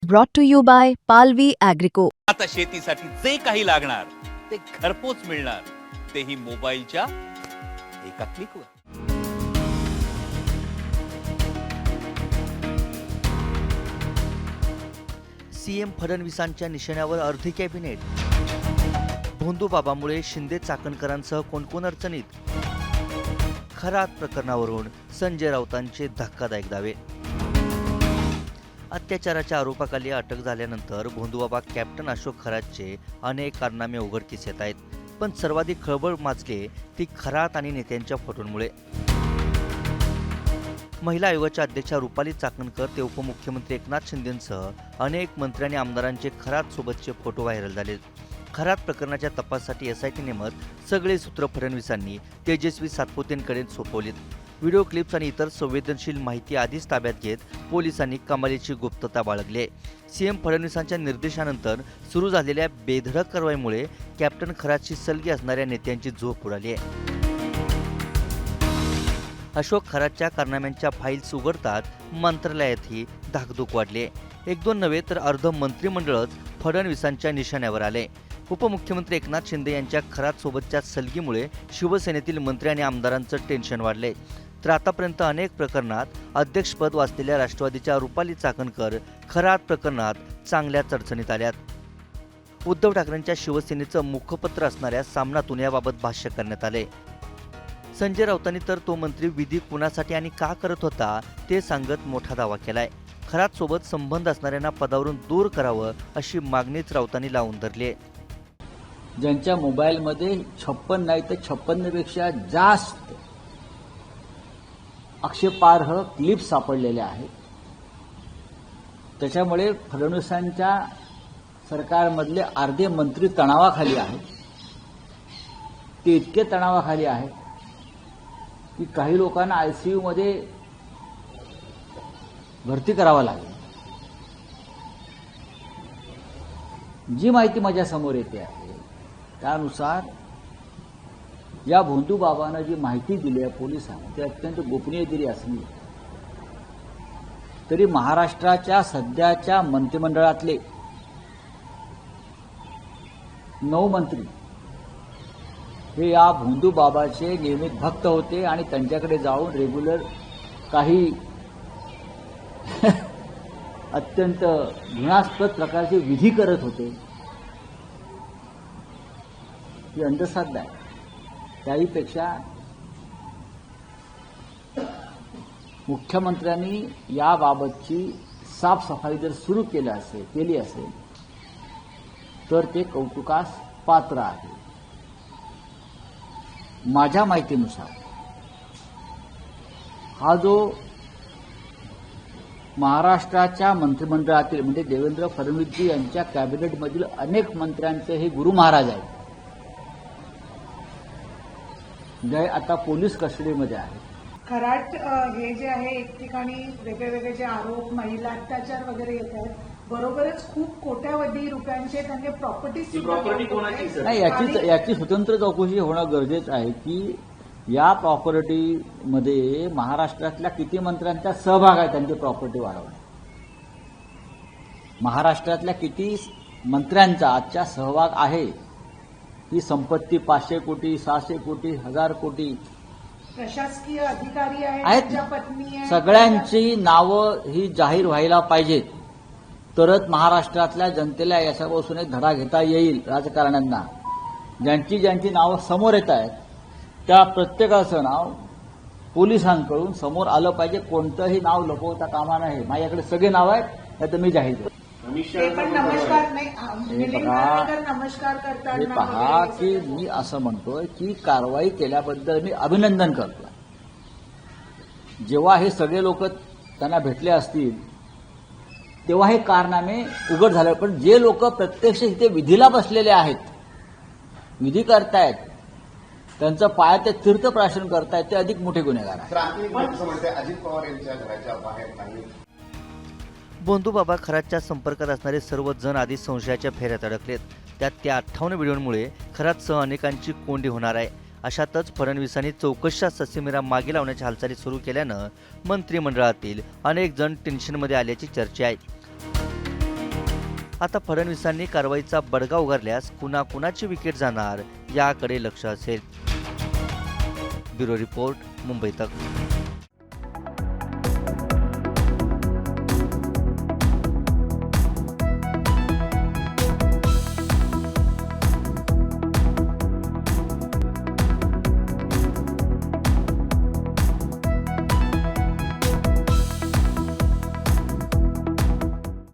brought to you by Palvi Agrico. आता शेतीसाठी जे काही लागणार ते घरपोच मिळणार, तेही मोबाईलच्या एका क्लिकवर. सीएम फडणवीसांच्या निशाण्यावर अर्धी कॅबिनेट. भोंदूबाबामुळे शिंदे चाकणकरांसह कोण अडचणीत. खरात प्रकरणावरून संजय राऊतांचे धक्कादायक दावे. अत्याचाराच्या आरोपाखाली अटक झाल्यानंतर भोंदूबाबा कॅप्टन अशोक खरातचे अनेक कारनामे उघडकीस येत आहेत. पण सर्वाधिक खळबळ माजली ती खरात आणि नेत्यांच्या फोटोंमुळे. महिला आयोगाच्या अध्यक्षा रुपाली चाकणकर ते उपमुख्यमंत्री एकनाथ शिंदेंसह अनेक मंत्री आणि आमदारांचे खरात सोबतचे फोटो व्हायरल झाले. खरात प्रकरणाच्या तपासासाठी SIT नेमत सगळे सूत्र फडणवीसांनी तेजस्वी सातपुतेंकडे सोपवलीत. व्हिडिओ क्लिप्स आणि इतर संवेदनशील माहिती आधीच ताब्यात घेत पोलिसांनी कमालीची गुप्तता बाळगली आहे. सीएम फडणवीसांच्या निर्देशानंतर सुरू झालेल्या बेधडक कारवाईमुळे कॅप्टन खरातची सलगी असणाऱ्या नेत्यांची झोप उडाली आहे. अशोक खरातच्या कारनाम्यांच्या फाईल्स उघडतात मंत्रालयातही धाकधूक वाढली आहे. 1-2 नव्हे तर अर्ध मंत्रिमंडळच फडणवीसांच्या निशाण्यावर आले. उपमुख्यमंत्री एकनाथ शिंदे यांच्या खरात सोबतच्या सलगीमुळे शिवसेनेतील मंत्री आणि आमदारांचं टेन्शन वाढले. तर आतापर्यंत अनेक प्रकरणात अध्यक्षपद वाचलेल्या राष्ट्रवादीच्या रुपाली चाकणकर खरात प्रकरणात चांगल्याच अडचणीत आल्यात. उद्धव ठाकरेंच्या शिवसेनेचं मुखपत्र असणाऱ्या सामनातून याबाबत भाष्य करण्यात आले. संजय राऊतांनी तर तो मंत्री विधी कुणासाठी आणि का करत होता ते सांगत मोठा दावा केलाय. खरात सोबत संबंध असणाऱ्यांना पदावरून दूर करावं अशी मागणीच राऊतांनी लावून धरली आहे. ज्यांच्या मोबाईलमध्ये 56 नाही तर 56 पेक्षा जास्त आक्षेपार्ह क्लिप सापडलेल्या आहेत. त्याच्यामुळे फडणवीसांच्या सरकारमधले अर्धे मंत्री तणावाखाली आहेत. ते इतके तणावाखाली आहेत की काही लोकांना ICU मध्ये भरती करावं लागेल. जी माहिती माझ्या समोर येते आहे त्यानुसार या भोंदूबाबांना जी माहिती दिली आहे पोलिसांना ती अत्यंत गोपनीय दिली असली तरी महाराष्ट्राच्या सध्याच्या मंत्रिमंडळातले 9 मंत्री हे या भोंदूबाबाचे नियमित भक्त होते आणि त्यांच्याकडे जाऊन रेग्युलर काही अत्यंत घृणास्पद प्रकारचे विधी करत होते. ही अंधश्रद्धा आहे. त्याहीपेक्षा मुख्यमंत्र्यांनी याबाबतची साफसफाई जर सुरू केली असेल तर ते कौतुकास पात्र आहे. माझ्या माहितीनुसार हा जो महाराष्ट्राच्या मंत्रिमंडळातील म्हणजे देवेंद्र फडणवीसजी यांच्या कॅबिनेटमधील अनेक मंत्र्यांचे हे गुरु महाराज आहेत. जे आता पोलीस कस्टडीमध्ये आहे. खराट हे जे आहे एक ठिकाणी वेगळे जे आरोप महिला अत्याचार वगैरे येत आहेत, बरोबरच खूप कोट्यावधी रुपयांचे त्यांनी प्रॉपर्टी कोणाची नाही याची स्वतंत्र चौकशी होणं गरजेचं आहे की या प्रॉपर्टीमध्ये महाराष्ट्रातल्या किती मंत्र्यांचा सहभाग आहे त्यांची प्रॉपर्टी वाढवणे. महाराष्ट्रातल्या किती मंत्र्यांचा आजच्या सहभाग आहे. ही संपत्ती 500 कोटी 600 कोटी 1000 कोटी प्रशासकीय अधिकारी आहेत. त्यांच्या पत्नी आहे. सगळ्यांची नावं ही जाहीर व्हायला पाहिजेत. तरच महाराष्ट्रातल्या जनतेला याच्यापासून एक धडा घेता येईल. राजकारण्यांना ज्यांची नावं समोर येत आहेत त्या प्रत्येकाचं नाव पोलिसांकडून समोर आलं पाहिजे. कोणतंही नाव लपवता कामा नये. माझ्याकडे सगळे नाव आहेत, नाही तर मी जाहीर करतो. नमस्कार पहा की मी असं म्हणतोय की कारवाई केल्याबद्दल मी अभिनंदन करतो. जेव्हा हे सगळे लोक त्यांना भेटले असतील तेव्हा हे कारनामे उघड झाले. पण जे लोक प्रत्यक्ष इथे विधीला बसलेले आहेत, विधी करतायत, त्यांचं पायात ते तीर्थप्राशन करतायत, ते अधिक मोठे गुन्हेगार आहेत. अजित पवार यांच्या घराच्या बाहेर नाही. भोंदूबाबा खरातच्या संपर्कात असणारे सर्व जण आधी संशयाच्या फेऱ्यात अडकलेत. त्यात त्या 58 व्हिडिओंमुळे खरातसह अनेकांची कोंडी होणार आहे. अशातच फडणवीसांनी चौकशीचा ससेमिरा मागे लावण्याच्या हालचाली सुरू केल्यानं मंत्रिमंडळातील अनेक जण टेन्शनमध्ये आल्याची चर्चा आहे. आता फडणवीसांनी कारवाईचा बडगा उगारल्यास कुणाकुणाची विकेट जाणार याकडे लक्ष असेल. ब्युरो रिपोर्ट, मुंबई तक.